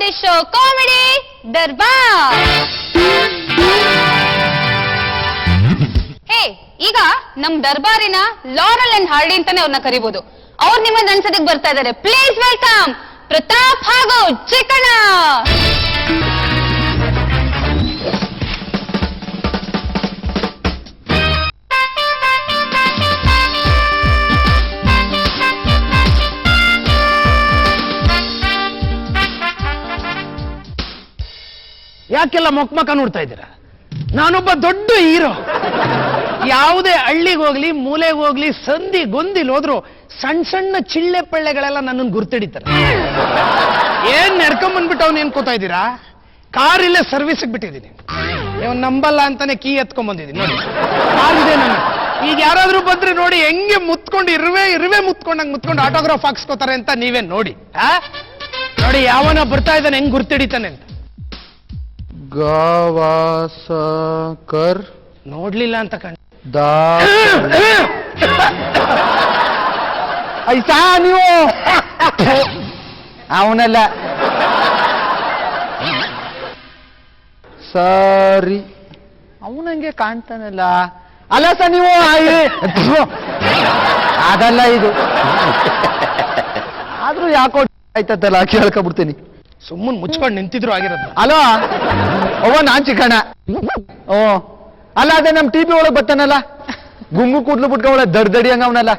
Reality show comedy ದರ್ಬಾರ್. ಹೇ, ಈಗ ನಮ್ ದರ್ಬಾರಿನ ಲಾರಲ್ and hardy ಅಂತಾನೆ ಅವ್ರನ್ನ ಕರಿಬಹುದು. ಅವ್ರು ನಿಮ್ಮ ಅನ್ಸೋದಕ್ಕೆ ಬರ್ತಾ ಇದಾರೆ. ಪ್ಲೀಸ್ ವೆಲ್ಕಮ್ ಪ್ರತಾಪ್ ಹಾಗೂ ಚಿಕ್ಕಣ್ಣ. ಯಾಕೆಲ್ಲ ಮೊಕ್ಮಕ ನೋಡ್ತಾ ಇದ್ದೀರಾ? ನಾನೊಬ್ಬ ದೊಡ್ಡ ಹೀರೋ. ಯಾವುದೇ ಹಳ್ಳಿಗೆ ಹೋಗ್ಲಿ, ಮೂಲೆಗೆ ಹೋಗ್ಲಿ, ಸಂಧಿ ಗೊಂದಿಲ್ ಹೋದ್ರು ಸಣ್ಣ ಸಣ್ಣ ಚಿಳ್ಳೆ ಪಳ್ಳೆಗಳೆಲ್ಲ ನನ್ನನ್ನು ಗುರ್ತಿಡಿತಾರೆ. ಏನ್ ನಡ್ಕೊಂಡ್ಬಂದ್ಬಿಟ್ಟು ಅವ್ನು ಏನ್ಕೋತಾ ಇದ್ದೀರಾ? ಕಾರ್ ಇಲ್ಲೇ ಸರ್ವಿಸ್ಗೆ ಬಿಟ್ಟಿದ್ದೀನಿ. ನೀವು ನಂಬಲ್ಲ ಅಂತಾನೆ ಕೀ ಎತ್ಕೊಂಡ್ ಬಂದಿದ್ದೀನಿ. ನೋಡಿ, ಕಾರ್ ಇದೆ ನನ್ನ. ಈಗ ಯಾರಾದ್ರೂ ಬಂದ್ರೆ ನೋಡಿ ಹೆಂಗೆ ಮುತ್ಕೊಂಡು ಇರುವೆ ಮುತ್ಕೊಂಡು ಆಟೋಗ್ರಾಫ್ ಹಾಕ್ಸ್ಕೋತಾರೆ ಅಂತ ನೀವೇ ನೋಡಿ. ನೋಡಿ ಯಾವನ ಬರ್ತಾ ಇದ್ದಾನೆ ಹೆಂಗ್ ಗುರ್ತಿಡಿತಾನೆ ಅಂತ. ಗವಾಸ್ಕರ್ ನೋಡ್ಲಿಲ್ಲ ಅಂತ ಐಸಾ ನೀವು ಅವನಲ್ಲ. ಸರಿ, ಅವನಂಗೆ ಕಾಣ್ತಾನಲ್ಲ. ಅಲ್ಲ ಸರ್, ನೀವು ಅದಲ್ಲ ಇದು. ಆದ್ರೂ ಯಾಕೋ ಆಯ್ತಲ್ಲ, ಕೇಳ್ಕೊಬಿಡ್ತೀನಿ. ಸುಮ್ಮನೆ ಮುಚ್ಕೊಂಡು ನಿಂತಿದ್ರು ಆಗಿರೋದು. ಅಲೋ ನಾನ್ ಚಿಕ್ಕಣ್ಣ. ಓ ಅಲ್ಲ, ಅದೇ ನಮ್ ಟಿವಿ ಒಳಗೆ ಬರ್ತಾನಲ್ಲ, ಗುಂಗು ಕೂದ್ಲು ಬಿಟ್ಕೊಳ ದಡ್ದಡಿ ಹಂಗ ಅವನಲ್ಲ.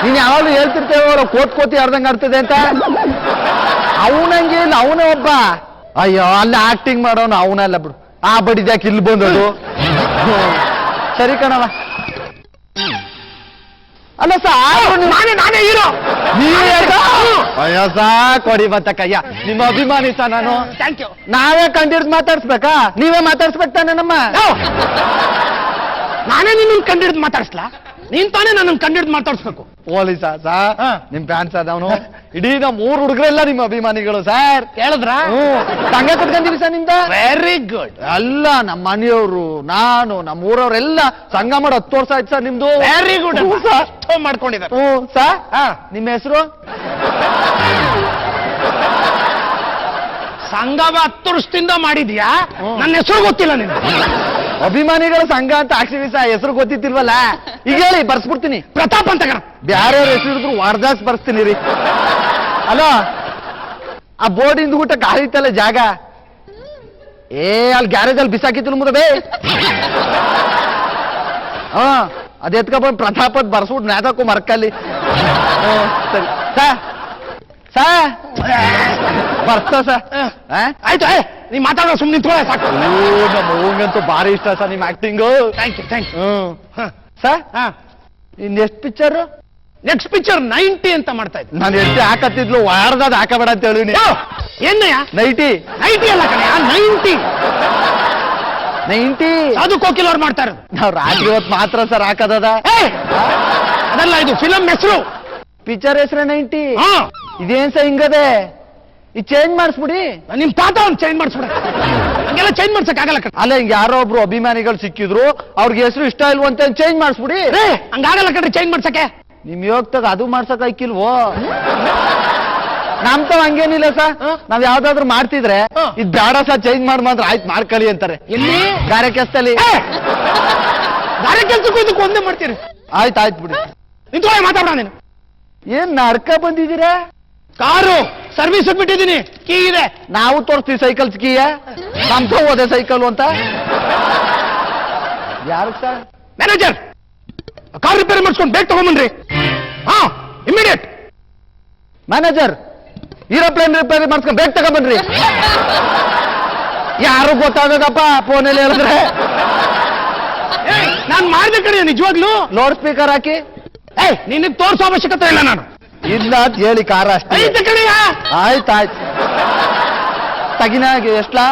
ನೀನ್ ಯಾವಾಗ್ಲೂ ಹೇಳ್ತಿರ್ತೇವ ಕೋತಿ ಆಡ್ದಂಗ ಆಡ್ತದೆ ಅಂತ. ಅವನಂಗೆ ಇಲ್ಲ, ಅವನೇ ಒಬ್ಬ. ಅಯ್ಯೋ, ಅಲ್ಲ ಆಕ್ಟಿಂಗ್ ಮಾಡೋನು ಅವನಲ್ಲ ಬಿಡು. ಆ ಬಡಿದ್ಯಾಕೆ ಇಲ್ಲಿ ಬಂದದು. ಸರಿ ಕಣವ. ಅಲ್ಲ ನಾನೇ ಹೀರೋ. ಅಯ್ಯೋ ಕೊಡಿ ಬಂತ ಕಯ್ಯ. ನಿಮ್ಮ ಅಭಿಮಾನಿ ಸಾ ನಾನು. Thank you. ನಾವೇ ಕಂಡಿಡ್ದು ಮಾತಾಡ್ಸ್ಬೇಕಾ? ನೀವೇ ಮಾತಾಡ್ಸ್ಬೇಕು ತಾನೆ ನಮ್ಮ. ನಾನೇ ನಿನ್ನ ಕಂಡಿಡ್ದು ಮಾತಾಡ್ಸ್ಲಾ? ನೀನ್ ತಾನೇ ನನ್ನ ಕಂಡಿಡ್ದು ಮಾತಾಡ್ಸ್ಬೇಕು. ಪೊಲೀಸ ನಿಮ್ ಫ್ಯಾನ್ಸ್ ಅದವನು. ಇಡೀ ನಮ್ಮ 3 ಹುಡುಗರೆಲ್ಲ ನಿಮ್ಮ ಅಭಿಮಾನಿಗಳು ಸರ್. ಹೇಳಿದ್ರ? ಸಂಘ ಕಟ್ಕೊಂಡಿವಿ ಸರ್ ನಿಮ್ದ. Very good. ಅಲ್ಲ, ನಮ್ಮ ಮನೆಯವರು, ನಾನು, ನಮ್ಮ ಊರವರೆಲ್ಲ ಸಂಘ ಮಾಡಿ 10 ವರ್ಷ ಆಯ್ತು ಸರ್ ನಿಮ್ದು. Very good. ಮಾಡ್ಕೊಂಡಿದ್ದಾರೆ. ಸರ್, ನಿಮ್ಮ ಹೆಸರು? ಸಂಘವ 10 ವರ್ಷದಿಂದ ಮಾಡಿದ್ಯಾ? ನನ್ನ ಹೆಸರು ಗೊತ್ತಿಲ್ಲ ನಿನ್ಗೆ? ಅಭಿಮಾನಿಗಳ ಸಂಘ ಅಂತ ಹಾಕ್ಸಿವಿ ಸರ್, ಹೆಸರು ಗೊತ್ತಿತ್ತಿಲ್ವಲ್ಲ. ಈಗ ಹೇಳಿ, ಬರ್ಸ್ಬಿಡ್ತೀನಿ. ಪ್ರತಾಪ್ ಅಂತ ಬ್ಯಾರೆ ಹೆಸರು ಇದ್ರು ವಾರ್ದಾಸ್ ಬರ್ಸ್ತೀನಿ ರೀ. ಅಲೋ, ಆ ಬೋರ್ಡಿಂದ ಊಟ ಕಾಲಿತ್ತಲ್ಲ ಜಾಗ, ಅಲ್ಲಿ ಗ್ಯಾರೇಜ್ ಅಲ್ಲಿ ಬಿಸಾಕಿತ್ತು ಮುದ ಬೇ. ಅದ್ ಎತ್ಕೊಂಡ್ ಪ್ರತಾಪದ್ ಬರ್ಸ್ಬಿಟ್ಟು ನ್ಯಾದಕ್ಕೂ ಮರ್ಕಲ್ಲಿ. ಸರಿ ಬರ್ತಾ ಸರ್. ಆಯ್ತು, ನೀ ಮಾತಾಡೋ ಸುಮ್ಮನೆ ಸಾಕು. ನಮ್ಮ ಹೂಗಂತೂ ಭಾರಿ ಇಷ್ಟ ಸರ್ ನಿಮ್ acting. Thank you. Sir, next picture? Next picture 90 ಅಂತ ಮಾಡ್ತಾ ಇದ್ದೆ. ನಾನು ಎಷ್ಟು ಹಾಕತ್ತಿದ್ಲು, ವಾರದಾದ ಹಾಕಬೇಡ ಅಂತ ಹೇಳಿ. ಏನಯ್ಯ? 90 ಅಲ್ಲ ಕಣಯ್ಯ, 90 ಅದು ಕೋಕಿಲ್ ಅವ್ರು ಮಾಡ್ತಾ ಇರೋದು. ನಾವ್ ರಾತ್ರಿ ಹೊತ್ತು ಮಾತ್ರ ಸರ್ ಹಾಕದ. ಅದಲ್ಲ, ಇದು ಫಿಲಂ ಹೆಸರು. ಪಿಕ್ಚರ್ ಹೆಸರು 90. ಇದೇನ್ ಸರ್ ಹಿಂಗದೆ? ಈ ಚೇಂಜ್ ಮಾಡಿಸ್ಬಿಡಿ. ನಿಮ್ ತಾತ ಅವ್ನು ಚೇಂಜ್ ಮಾಡಿಸ್ಬಿಡ. ಹಂಗೆಲ್ಲ ಚೇಂಜ್ ಮಾಡ್ಸಕ್ ಆಗಲ್ಲ. ಅಲ್ಲ, ಹಿಂಗ ಯಾರೋ ಒಬ್ರು ಅಭಿಮಾನಿಗಳು ಸಿಕ್ಕಿದ್ರು, ಅವ್ರಿಗೆ ಹೆಸರು ಇಷ್ಟ ಇಲ್ವಂತ ಚೇಂಜ್ ಮಾಡಿಸ್ಬಿಡಿ. ಹಂಗಾಗಲ್ಲ ಕಣ್ರಿ ಚೇಂಜ್ ಮಾಡ್ಸಕ್ಕೆ. ನಿಮ್ ಯೋಗ್ತಾಗ ಅದು ಮಾಡ್ಸಕ್ ಆಯ್ಕಿಲ್ವೋ? ನಮ್ ತಾವ್ ಹಂಗೇನಿಲ್ಲ ಸರ್. ನಾವ್ ಯಾವ್ದಾದ್ರು ಮಾಡ್ತಿದ್ರೆ ಇದ್ ಬೇಡ ಸರ್, ಚೇಂಜ್ ಮಾಡ್ಮಾತ್ರ ಆಯ್ತು ಮಾಡ್ಕೊಳ್ಳಿ ಅಂತಾರೆ. ಎಲ್ಲಿ? ಗಾರೆ ಕೆಲ್ಸದಲ್ಲಿ. ಗಾರೆ ಕೆಲ್ಸಕ್ಕೂ ಇದಕ್ಕೂ ಒಂದೇ ಮಾಡ್ತೀರಿ. ಆಯ್ತು ಬಿಡಿ. ನಿಂತ್ಕೊಳ್ಳಿ, ಮಾತಾಡೋಣ. ನೀನು ಏನ್ ನಡ್ಕ ಬಂದಿದ್ದೀರಾ? ಕಾರು ಸರ್ವಿಸ್ ಬಿಟ್ಟಿದ್ದೀನಿ, ಕೀ ಇದೆ. ನಾವು ತೋರಿಸ್ತೀವಿ ಸೈಕಲ್ ಕೀಯ. ನಮ್ತ ಹೋದೆ ಸೈಕಲ್ ಅಂತ. ಯಾರು ಸರ್? ಮ್ಯಾನೇಜರ್, ಕಾರ್ ರಿಪೇರಿ ಮಾಡಿಸ್ಕೊಂಡು ಬೇಗ ತಗೊಂಬನ್ರಿ. ಇಮಿಡಿಯೇಟ್. ಮ್ಯಾನೇಜರ್, ಏರೋಪ್ಲೇನ್ ರಿಪೇರಿ ಮಾಡಿಸ್ಕೊಂಡು ಬೇಗ ತಗೊಂಬನ್ರಿ. ಯಾರು ಗೊತ್ತಾಗದಪ್ಪ ಫೋನಲ್ಲಿ ಹೇಳಿದ್ರೆ. ನಾನ್ ಮಾಡಿದ ಕಡೆ ನಿಜವಾಗ್ಲು ಲೌಡ್ ಸ್ಪೀಕರ್ ಹಾಕಿ. ನಿನಗೆ ತೋರಿಸೋ ಅವಶ್ಯಕತೆ ಇಲ್ಲ. ನಾನು ಇಲ್ಲ ಅಂತ ಹೇಳಿ ಕಾರ ಅಷ್ಟೇ. ಆಯ್ತಾಯ್ತು. ತಗಿನಾಗೆ ಎಷ್ಟಲಾ?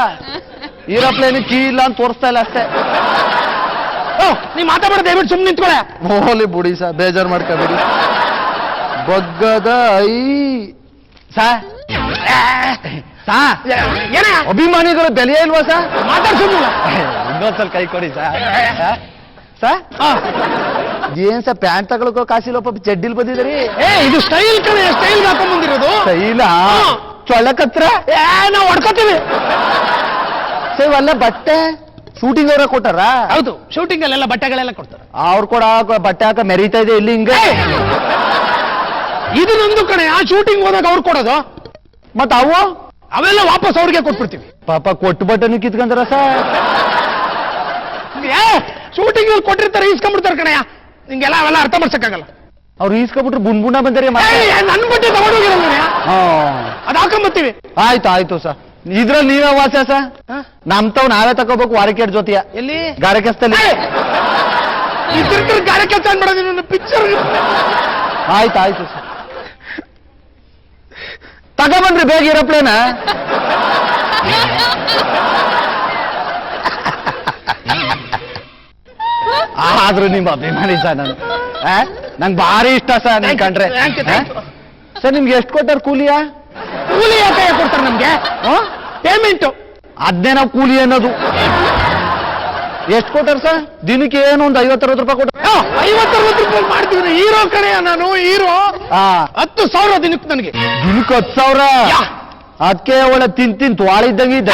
ಏರೋಪ್ಲೇನ್ ಕೀ ಇಲ್ಲ ಅಂತ ತೋರಿಸ್ತಾ ಇಲ್ಲ ಅಷ್ಟೇ. ನೀ ಮಾತಾಡೋದು ದಯವಿಟ್ಟು ಸುಮ್ಮನೆ ನಿಂತ್ಕೊಳ್ಳೆ. ಹೋಲಿ ಬಿಡಿ ಸರ್, ಬೇಜಾರು ಮಾಡ್ಕೋಬೇಡಿ. ಬಗ್ಗದ ಅಭಿಮಾನಿಗಳು ಬೆಲೆ ಇಲ್ವಾ ಸರ್? ಮಾತಾಡ್ಸೋದಿಲ್ಲ. ಇನ್ನೊಂದ್ಸಲ ಕೈ ಕೊಡಿ ಸರ್. ಏನ್ ಸರ್, ಪ್ಯಾಂಟ್ ತಗೊಳಕೋ ಕಾಸಿಲ್ಲಪ್ಪ, ಚಡ್ಡಿಲ್ ಬಂದಿದ್ರಿ. ಇದು ಸ್ಟೈಲ್ ಕಡೆ, ಸ್ಟೈಲ್ ಹಾಕೊಂಡ್ ಬಂದಿರೋದು. ಸ್ಟೈಲ ಚೊಳ್ಳಕತ್ರ ನಾವು ಹೊಡ್ಕೋತೀವಿ. ಸೇವ್ ಅಲ್ಲ ಬಟ್ಟೆ ಶೂಟಿಂಗ್ ಅವರ ಕೊಟ್ಟಾರ? ಹೌದು, ಶೂಟಿಂಗ್ ಅಲ್ಲೆಲ್ಲ ಬಟ್ಟೆಗಳೆಲ್ಲ ಕೊಡ್ತಾರೆ. ಅವ್ರು ಕೂಡ ಬಟ್ಟೆ ಹಾಕ ಮೆರೀತಾ ಇದೆ ಇಲ್ಲಿ ಹಿಂಗೆ. ಇದು ನಂದು ಕಣೆ, ಆ ಶೂಟಿಂಗ್ ಹೋದಾಗ ಅವ್ರು ಕೊಡೋದು. ಮತ್ತ ಅವು ಅವೆಲ್ಲ ವಾಪಸ್ ಅವ್ರಿಗೆ ಕೊಟ್ಬಿಡ್ತೀವಿ. ಪಾಪ ಕೊಟ್ಟು ಬಟ್ಟೆನು ಕಿತ್ಕೊಂಡ್ರ ಸರ್. ಶೂಟಿಂಗ್ ಅಲ್ಲಿ ಕೊಟ್ಟಿರ್ತಾರೆ, ಈಸ್ಕೊಂಡ್ಬಿಡ್ತಾರೆ ಕಣಯ್ಯ. ನಿಂಗೆಲ್ಲ ಅವೆಲ್ಲ ಅರ್ಥ ಮಾಡ್ಸಕ್ಕಾಗಲ್ಲ. ಅವ್ರು ಈಸ್ಕೊಬಿಟ್ರು ಬುಣ್ಣ ಬಂದರೆ ನನ್ ಬಟ್ಟೆ ತಗೊಂಡೋಗಿರಲ್ಲ, ಅದ್ ಹಾಕೊಂಡ್ಬರ್ತೀವಿ. ಆಯ್ತು ಸರ್. ಇದ್ರಲ್ಲಿ ನೀವೇ ವಾಸ ಸರ್. ನಮ್ತಾವ್ ನಾವೇ ತಗೋಬೇಕು ವಾರಕೇಟ್ ಜೊತೆಯ. ಎಲ್ಲಿ? ಗಾರೆ ಕೆಲಸದಲ್ಲಿ. ಗಾರೆ ಕೆಲಸ ಮಾಡೋದು ಪಿಕ್ಚರ್. ಆಯ್ತು ಸರ್, ತಗೊಬನ್ರಿ ಬೇಗ ಏರೋಪ್ಲೇನ. ಆದ್ರೂ ನಿಮ್ಮ ಅಭಿಮಾನಿ ಸರ್ ನಾನು. ನಂಗೆ ಭಾರಿ ಇಷ್ಟ ಸರ್ ನೀನ್ ಕಂಡ್ರೆ. ಸರ್ ನಿಮ್ಗೆ ಎಷ್ಟು ಕೊಟ್ಟಾರ ಕೂಲಿಯಾ? ಕೂಲಿ ಯಾಕೆ ಕೊಡ್ತಾರೆ ನಮ್ಗೆ? ಪೇಮೆಂಟ್. ಅದ್ನೇ ನಾವು ಕೂಲಿ ಅನ್ನೋದು. ಎಷ್ಟು ಕೊಟ್ಟಾರ ಸರ್? ದಿನಕ್ಕೆ ಏನು ಒಂದು 50-60 ರೂಪಾಯಿ ಕೊಟ್ಟಾರ. 50-60 ರೂಪಾಯಿ ಮಾಡ್ತೀವಿ. ಹೀರೋ ಕಣೆಯ ನಾನು, ಹೀರೋ. 10,000 ದಿನಕ್ಕೆ ನನಗೆ. ದಿನಕ್ಕೆ 10,000? ಅದಕ್ಕೆ ಒಳ್ಳೆ ತಿಂತು ವಾಳಿದ್ದಂಗೆ ಇದ್ದ.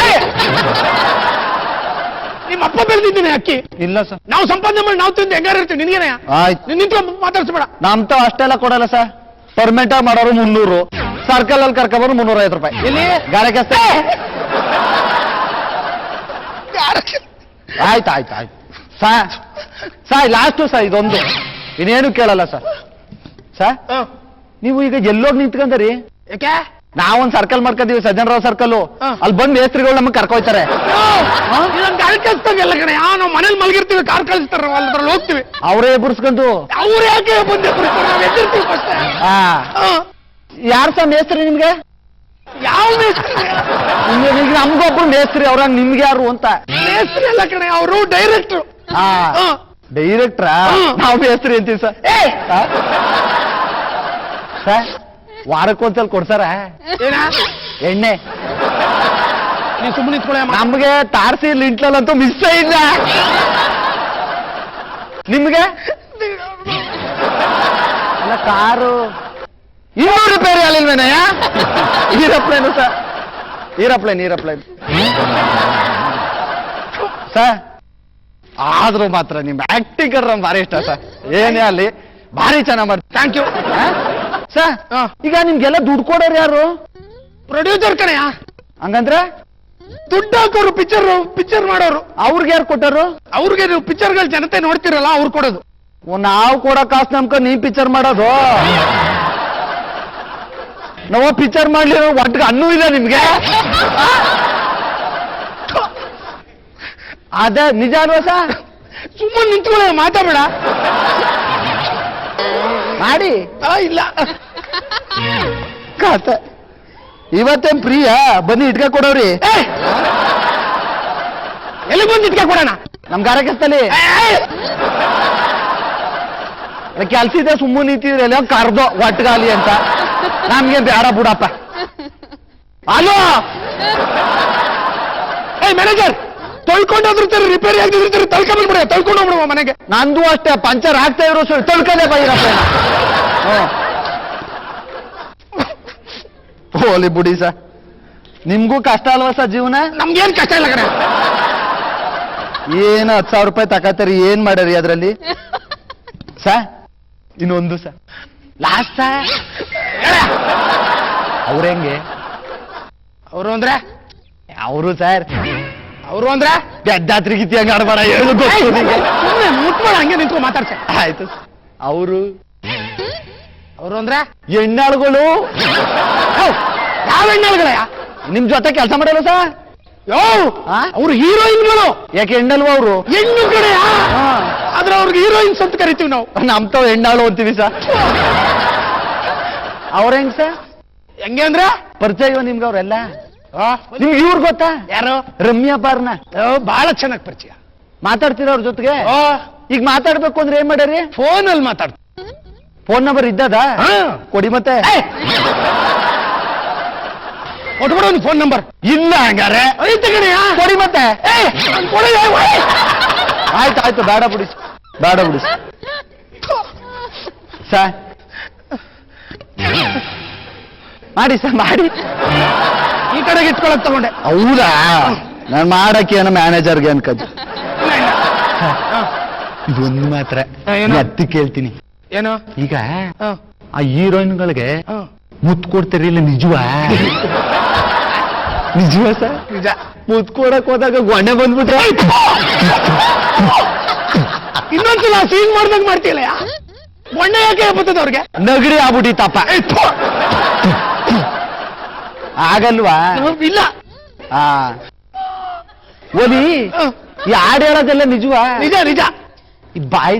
ನಿಮ್ಮ ಅಪ್ಪ ಬೆಳೆದಿದ್ದೀನಿ ಅಕ್ಕಿ. ಇಲ್ಲ ಸರ್, ನಾವು ಸಂಪಾದನೆ ಮಾಡಿ ನಾವು ತಿಂದು ಹೆಂಗಾರ ಇರ್ತೀವಿ. ನಿನ್ಗೇನೆ ಆಯ್ತು ನಿಂತ್ಕೊಂಡು ಮಾತಾಡ್ಸ್ಬೇಡ. ನಮ್ತಾವ್ ಅಷ್ಟೆಲ್ಲ ಕೊಡಲ್ಲ ಸರ್. ಪರ್ಮೆಂಟ್ ಮಾಡೋರು 300, ಸರ್ಕಲ್ ಅಲ್ಲಿ ಕರ್ಕೊಂಡ್ಬರು 350 ರೂಪಾಯಿ. ಎಲ್ಲಿ? ಗಾರೆ ಕೆಲಸ. ಆಯ್ತು ಸರ್, ಲಾಸ್ಟು ಸರ್ ಇದೊಂದು, ಇನ್ನೇನು ಕೇಳಲ್ಲ ಸರ್. ಸರ್ ನೀವು ಈಗ ಎಲ್ಲೋಗಿ ನಿಂತ್ಕೊಂಡ್ರಿ? ಯಾಕೆ? ನಾವೊಂದ್ ಸರ್ಕಲ್ ಮಾಡ್ಕೊಂಡಿವಿ, ಸಜ್ಜನರಾವ್ ಸರ್ಕಲ್. ಅಲ್ಲಿ ಬಂದು ಮೇಸ್ತ್ರಿಗಳು ನಮಗೆ ಕರ್ಕೊಯ್ತಾರೆ. ಗಾಡಿ ಕಳಿಸ್ತಾಗೆಲ್ಲ ಕಣೆ. ನಾವು ಮನೇಲಿ ಮಲಗಿರ್ತೀವಿ, ಕಾರ್ ಕಳಿಸ್ತಾರ, ಅದ್ರಲ್ಲಿ ಹೋಗ್ತೀವಿ. ಅವರೇ ಎಬ್ಬರ್ಸ್ಕೊಂಡು. ಅವ್ರು ಯಾಕೆ ಬಂದು ನಾವು ಎದ್ದಿರ್ತೀವಿ ಫಸ್ಟ್. ಯಾರು ಸರ್ ಮೇಸ್ತ್ರಿ ನಿಮ್ಗೆ? ಯಾವ ಮೇಸ್ತ್ರಿ? ಈಗ ನಮ್ಗೊಬ್ರು ಮೇಸ್ತ್ರಿ, ಅವ್ರ ನಿಮ್ಗೆ ಯಾರು ಅಂತ? ಮೇಸ್ತ್ರಿ ಅಲ್ಲ ಕಣೆ, ಅವರು ಡೈರೆಕ್ಟ್ರು. ಡೈರೆಕ್ಟ್ರಾ? ನಾವು ಮೇಸ್ತ್ರಿ ಅಂತೀವಿ ಸರ್. ಸರ್ ವಾರಕ್ಕೊಂದ್ಸಲ ಕೊಡ್ಸಾರ ಏನ ಎಣ್ಣೆ? ನೀವು ಸುಮ್ಮನೆ ನಿಂತ್ಕೊಳ್ಳಿ. ನಮ್ಗೆ ತಾರ್ಸಿ ಲಿಂಟ್ಲಲ್ಲಂತೂ ಮಿಸ್ ಇಲ್ಲ. ನಿಮ್ಗೆ ಅಲ್ಲ ಕಾರು ಇನ್ನೂ ರಿಪೇರಿ ಅಲ್ಲಿಲ್ವೇನಯ್ಯ? Aeroplane sir, aeroplane sir. ಆದ್ರೂ ಮಾತ್ರ ನಿಮ್ ಆಕ್ಟಿಂಗ್ ನಮ್ಗೆ ಭಾರಿ ಇಷ್ಟ ಸರ್. ಏನೇ ಅಲ್ಲಿ ಭಾರಿ ಚೆನ್ನಾಗಿ ಮಾಡ್ತೀವಿ. Thank you sir. ಈಗ ನಿಮ್ಗೆಲ್ಲ ದುಡ್ಡು ಕೊಡೋರು ಯಾರು? ಪ್ರೊಡ್ಯೂಸರ್ ಕಣೆಯ. ಹಂಗಂದ್ರೆ ದುಡ್ಡು ಹಾಕೋರು, ಪಿಕ್ಚರ್ ಮಾಡೋರು. ಅವ್ರಿಗೆ ಯಾರು ಕೊಟ್ಟರು? ಅವ್ರಿಗೆ ನೀವು ಪಿಕ್ಚರ್ಗಳು ಜನತೆ ನೋಡ್ತಿರಲ್ಲ, ಅವ್ರು ಕೊಡೋದು. ನಾವು ಕೊಡೋ ಕಾಸು ನಮ್ಕೊಂಡು ನೀವ್ ಪಿಕ್ಚರ್ ಮಾಡೋದು? ನಾವು ಪಿಕ್ಚರ್ ಮಾಡ್ಲಿರೋ ಒಟ್ಟಿಗೆ ಅನ್ನೂ ಇಲ್ಲ ನಿಮ್ಗೆ. ಅದೇ ನಿಜ ಅಲ್ವಾ ಸರ್? ಸುಮ್ಮನೆ ನಿಂತ್ಕೊಳ್ಳ, ಮಾತಾಡಬೇಡ. ಮಾಡಿ ಇಲ್ಲ ಕಾಸ ಇವತ್ತೇನ್ ಪ್ರಿಯ ಬನ್ನಿ ಇಟ್ಕ ಕೊಡೋರಿ. ಎಲ್ಲಿ ಬಂದು ಇಟ್ಕ ಕೊಡೋಣ? ನಮ್ ಗಾರೆ ಕೆಲಸದಲ್ಲಿ ಕೆಲ್ಸ ಇದೆ, ಸುಮ್ಮನೆ ನಿಂತಿದ್ರಲ್ಲ ಕರ್ದೋ ಒಟ್ಟಗಾಲಿ ಅಂತ. ನಮ್ಗೆ ಬೇಡ ಬಿಡಪ್ಪ. ಅಲೋ ಮ್ಯಾನೇಜರ್, ತೊಳ್ಕೊಂಡಾದ್ರು ರಿಪೇರಿ ಆಗಿದ್ರು ತಳ್ಕೊಂಡ್ಬಿಡ, ತಳ್ಕೊಂಡು ಹೋಗ್ಬಿಡುವ ಮನೆಗೆ. ನಂದು ಅಷ್ಟೇ, ಪಂಚರ್ ಆಗ್ತಾ ಇರೋ ತೊಳ್ಕಲೇ ಬೈರಪ್ಪ. ಹೋಲಿ ಬಿಡಿ ಸರ್, ನಿಮ್ಗೂ ಕಷ್ಟ ಅಲ್ವಾ ಸರ್ ಜೀವನ? ನಮ್ಗೇನ್ ಕಷ್ಟ ಇಲ್ಲ ಕಣೆ. ಏನು 10,000 ರೂಪಾಯಿ ತಕತಾರಿ, ಏನ್ ಮಾಡ್ಯಾರಿ ಅದ್ರಲ್ಲಿ? ಸರ್ ಇನ್ನೊಂದು ಸರ್, ಲಾಸ್ಟ್ ಸರ್. ಅವ್ರ ಹೆಂಗೆ? ಅವರು ಅಂದ್ರೆ ಅವರು ಸರ್, ಅವರು ಅಂದ್ರೆ ಗದ್ದಾತ್ರಿ ಗಿತ್ತಿ ಹಂಗ ಆಡ್ಬೇಡ, ಹೇಳು ಮುಟ್ಬೇಡ, ಹಂಗೆ ನಿಂತ್ಕೊಂಡು ಮಾತಾಡ್ಸ. ಆಯ್ತು. ಅವರು ಅಂದ್ರೆ ಹೆಣ್ಣಾಳುಗಳು. ಯಾವ ಹೆಣ್ಣಾಳುಗಳ? ನಿಮ್ ಜೊತೆ ಕೆಲಸ ಮಾಡಲ್ಲ ಸರ್? ಅವ್ರು ಹೀರೋಯಿನ್ಗಳು. ಯಾಕೆ ಹೆಣ್ಣಲ್ವಾ ಅವರು? ಹೆಣ್ಣು ಕಡೆ, ಆದ್ರೆ ಅವ್ರಿಗೆ ಹೀರೋಯಿನ್ಸ್ ಅಂತ ಕರಿತೀವಿ ನಾವು. ನಮ್ತಾವ್ ಹೆಣ್ಣಾಳು ಅಂತೀವಿ ಸರ್. ಅವ್ರ ಹೆಂಗ್ ಸರ್? ಹೆಂಗೆ ಅಂದ್ರೆ ಪರಿಚಯ ಇವ ನಿಮ್ಗೆ ಅವ್ರೆಲ್ಲ? ನಿಮ್ಗೆ ಇವ್ರು ಗೊತ್ತಾ? ಯಾರು? ರಮ್ಯಾ ಪಾರ್ನ. ಬಹಳ ಚೆನ್ನಾಗಿ ಪರಿಚಯ. ಮಾತಾಡ್ತೀರ ಅವ್ರ ಜೊತೆಗೆ? ಈಗ ಮಾತಾಡ್ಬೇಕು ಅಂದ್ರೆ ಏನ್ ಮಾಡ್ಯಾರಿ? ಫೋನಲ್ಲಿ ಮಾತಾಡ್ತೀವಿ. ಫೋನ್ ನಂಬರ್ ಇದ್ದದ? ಕೊಡಿ ಮತ್ತೆ. ಕೊಟ್ಬಿಡ ಒಂದು ಫೋನ್ ನಂಬರ್. ಇಲ್ಲ ಹಂಗಾರೆ ಐತೆ ಕಣೆಯ, ಕೊಡಿ ಮತ್ತೆ. ಆಯ್ತು ಬೇಡ ಬಿಡಿ ಸರ್. ಮಾಡಿ ಸರ್ ಮಾಡಿ. ಈ ಕಡೆಗೆ ಇಟ್ಕೊಳಕ್ ತಗೊಂಡೆ. ಹೌದಾ? ನಾನು ಮಾಡಕ್ಕೆ ಏನೋ ಮ್ಯಾನೇಜರ್ಗೆ ಅನ್ಕದ್ದು. ಇದೊಂದು ಮಾತ್ರ ಏನು? ಎತ್ತಿ ಕೇಳ್ತೀನಿ. ಏನೋ ಈಗ ಹ, ಆ ಹೀರೋಯಿನ್ಗಳಿಗೆ ಹ. ಮುತ್ ಕೊಡ್ತಾರಿಲ್ಲ, ನಿಜವಾ? ನಿಜವಾ ಸರ್? ನಿಜ. ಮುತ್ ಕೊಡಕ್ ಹೋದಾಗ ಗೊಣ್ಣೆ ಬಂದ್ಬಿಟ್ರೆ ಇನ್ನೊಂದ್ಸಲ ಸೀನ್ ಮಾಡ್ದಂಗ್ ಮಾಡ್ತೀಯಲ್ಲ, ಮೊನ್ನೆ ಯಾಕೆ ಬರ್ತದ ಅವ್ರಿಗೆ? ನಗಡಿ ಆಗ್ಬಿಟ್ಟಿತ್ತಪ್ಪ. ಆಗಲ್ವಾ? ಇಲ್ಲ. ಆ ಓದಿ ಹ, ಈ ಹಾಡು ಹೇಳೋದೆಲ್ಲ ನಿಜವಾ? ನಿಜ ನಿಜ. ಈ ಬಾಯಿ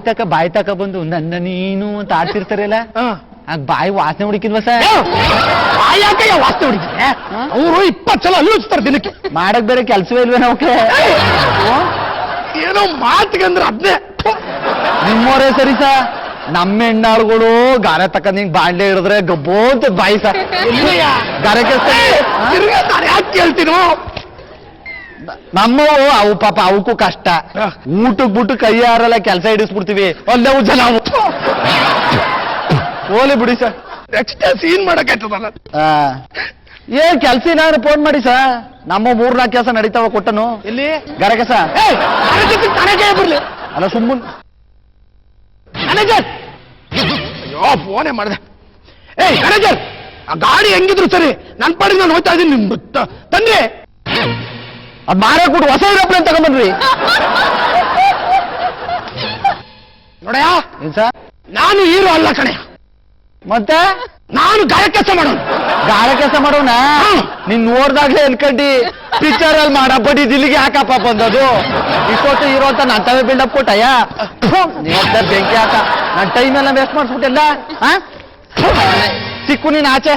ತಕ ಬಂದು ನನ್ನ ನೀನು ಅಂತ ಆಡ್ತಿರ್ತಾರಲ್ಲ, ಹ. ಆಗ ಬಾಯಿ ವಾಸನೆ ಹುಡುಕಿದ್ವ ಸರ್? ಯಾಕೆ ವಾಸ್ತು ಹೊಡಿತಾರೆ ಅವರು? 20 ಸಲ ಅಲ್ಲೂಸ್ತಾರೆ ದಿನಕ್ಕೆ. ಮಾಡಕ್ ಬೇರೆ ಕೆಲ್ಸವೇ ಇಲ್ವೇ ನಾವ್ಕೆ? ಏನೋ ಮಾತಿಗಂದ್ರೆ ಅದ್ನೇ. ನಿಮ್ಮವರೇ ಸರಿ ಸ. ನಮ್ಮ ಹೆಣ್ಣಾಳುಗಳು ಗಾರೆ ತಕ್ಕ ನಿಂಗ್ ಬಾಂಡೆ ಹಿಡಿದ್ರೆ ಗಬ್ಬೋ ಅಂತ ಬಾಯಿ ಸರ್. ಗಾರೆ ಕೆಲಸ ನಾನು ಯಾಕೆ ಕೇಳ್ತೀನೋ? ನಮ್ಮವು ಅವು ಪಾಪ ಅವಕ್ಕೂ ಕಷ್ಟ. ಹ. ಊಟಕ್ ಬಿಟ್ಟು ಕೈ ಯಾರಲ್ಲ ಕೆಲಸ ಹಿಡಿಸ್ಬಿಡ್ತೀವಿ, ಅಲ್ಲೇ ಉಜ್ಜ ನಾವು. ಹೋಲಿ ಬಿಡಿ ಸರ್. Next scene ಮಾಡಕ್ಕಾಯ್ತದಲ್ಲ. ಏನ್ ಕೆಲ್ಸ ಏನಾದ್ರು ಫೋನ್ ಮಾಡಿ ಸರ್. ನಮ್ಮ 3-4 ಕೆಲಸ ನಡೀತಾವ ಕೊಟ್ಟನು. ಎಲ್ಲಿ ಗಾರೆ ಕೆಲಸ ನನಗೆ ಬರ್ಲಿ. ಅಲ್ಲ ಸುಮ್ಮನ್ ಮ್ಯಾನೇಜರ್, ಅಯ್ಯೋ ಫೋನೇ ಮಾಡಿದೆ. ಏಯ್ ಮ್ಯಾನೇಜರ್, ಆ ಗಾಡಿ ಹೆಂಗಿದ್ರು ಸರಿ, ನನ್ ಪಾಡಿಗೆ ನಾನು ಹೋಗ್ತಾ ಇದ್ದೀನಿ. ನಿಮ್ ತಂದ್ರೆ ಅದ್ ಮಾರೇ ಕೊಟ್ಟು ಹೊಸ ಏರೋಪ್ಲೇನ್ ತಗೊಂಡ್ಬನ್ರಿ. ನೋಡಯ್ಯ, ಏನ್ ಸರ್? ನಾನು ಹೀರೋ ಅಲ್ಲ ಕಣೆ, ಮತ್ತೆ ನಾನು ಗಾಯ ಕೆಲಸ ಮಾಡೋನು. ಗಾರೆ ಕೆಲಸ ಮಾಡೋಣ. ನೀನ್ ನೋಡ್ದಾಗ್ಲೇ ಅನ್ಕಂಡಿ ಪಿಕ್ಚರ್ ಅಲ್ಲಿ ಮಾಡಬ್ಬಡಿ ದಿಲ್ಲಿಗೆ ಹಾಕಪ್ಪ ಬಂದದು. ಇಷ್ಟೊತ್ತು ಹೀರೋ ಅಂತ ನಾನ್ ತವೇ ಬಿಲ್ಡಪ್ ಕೊಟ್ಟಯ್ಯ. ನೀವತ್ತ ಬೆಂಕಿ ಹಾಕ. ನಾನ್ ಟೈಮ್ ಎಲ್ಲ ವೇಸ್ಟ್ ಮಾಡಿಸ್ಬಿಟ್ಟೆಲ್ಲ. ಸಿಕ್ಕು ನೀನ್ ಆಚೆ.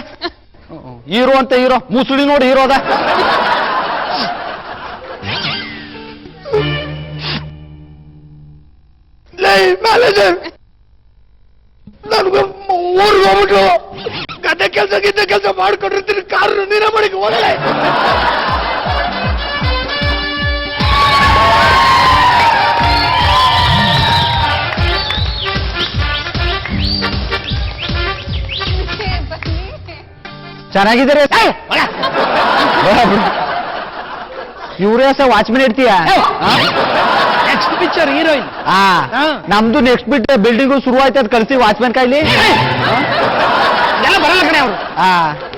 ಹೀರೋ ಅಂತ ಹೀರೋ ಮುಸುಳಿ ನೋಡಿ ಹೀರೋದ. ಲೇ ಮ್ಯಾನೇಜರ್, ನನ್ಗೆ ಊರಿಗೆ ಹೋಗ್ಬಿಟ್ಟು ಗದ್ದೆ ಕೆಲಸ ಮಾಡ್ಕೊಂಡಿರ್ತೀನಿ. ಕಾರು ನೀರ ಮಾಡಿಗೆ ಹೋಗಲ್ಲ. ಚೆನ್ನಾಗಿದ್ದಾರೆ. ಇವ್ರೇ ಸಹ ವಾಚ್ಮೆನ್ ಇಡ್ತೀಯ? Next picture heroine. ಹಾ. ನಮ್ದು ನೆಕ್ಸ್ಟ್ ಬಿಲ್ಡಿಂಗು ಶುರು ಆಯ್ತದ, ಕಳ್ಸಿ ವಾಚ್ಮೆನ್ ಕೈಲಿ. ಎಲ್ಲ ಬರಲ್ಲ ಕಣೆ ಅವರು.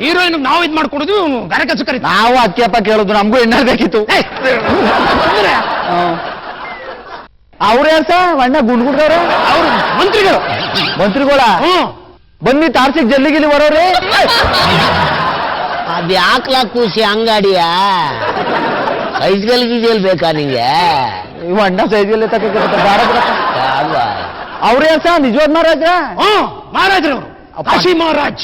ಹೀರೋಯಿನ್ ನಾವು ಇದ್ ಮಾಡ್ಕೊಡುದು, ಗಾರೆ ಕೆಲಸ ಕರೀತೀವಿ. ನಾವು ಅದಕ್ಕೆಪ್ಪ ಕೇಳುದು, ನಮಗೂ ಎಣ್ಣೆ ಬೇಕಿತ್ತು. ಅವ್ರೇ ಸಹ ಅಣ್ಣ ಗುಂಡ್ಗುಡ್ದವ್ರು, ಅವರು ಮಂತ್ರಿಗಳು. ಮಂತ್ರಿಗಳ ಬನ್ನಿ ತಾರ್ಸಿಕ್ ಜಲ್ಲಿಗಿಲಿ ಬರೋರಿ. ಅದ್ಯಾಕ್ಲ ಕೂಸಿ ಅಂಗಡಿಯ ಸೈಜ್ಗಲ್ಗಿಜಲ್ ಬೇಕಾ ನಿಂಗೆ? ಇವ ಅಣ್ಣ ಸೈಜ್ಗಲ್ಲಿ ಅಲ್ವಾ? ಅವ್ರೇ ಸಹ ನಿಜವಾದ ಮಹಾರಾಜ್ರ? ಮಹಾರಾಜರವರು, ಕಾಶಿ ಮಹಾರಾಜ್.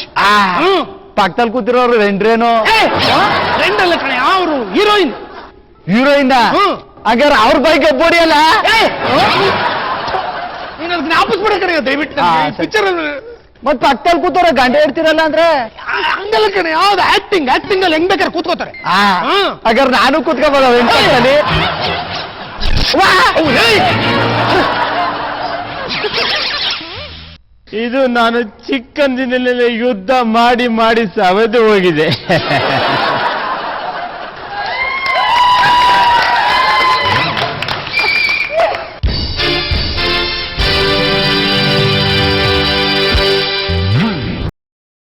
ಪಕ್ಕದಲ್ಲಿ ಕೂತಿರೋರು ರೆಂಡ್ರೇನು? ರೆಂಡಲ್ಲ ಕಣೆ, ಅವರು ಹೀರೋಯಿನ್. ಹೀರೋಯಿನ್ ಹಾಗಾದ್ರೆ ಅವ್ರ ಬೈಕ್ ಬೋಡಿ ಅಲ್ಲ? ನೀನು ಅದನ್ನ ಜ್ಞಾಪಿಸ್ಬಿಡ ಕಣೆ ದಯವಿಟ್ಟು. ಪಿಕ್ಚರ್ ಮತ್ ಪಕ್ಕದಲ್ಲಿ ಕೂತವ್ರ ಗಂಟೆ ಇಡ್ತಿರಲ್ಲ ಅಂದ್ರೆ? ಹಂಗಲ್ಲ ಕಣೆ, ಯಾವ್ದು ಆಕ್ಟಿಂಗ್ ಅಲ್ಲಿ ಹೆಂಗ್ ಬೇಕಾದ್ರೆ ಕೂತ್ಕೋತಾರೆ. ಹಾಗಾದ್ರೆ ನಾನು ಕೂತ್ಕೋಬೋದ ವೆಂಕಟಲ್ಲಿ? ಇದು ನಾನು ಚಿಕ್ಕಂದಿನಲ್ಲೇ ಯುದ್ಧ ಮಾಡಿ ಸವೆದು ಹೋಗಿದೆ.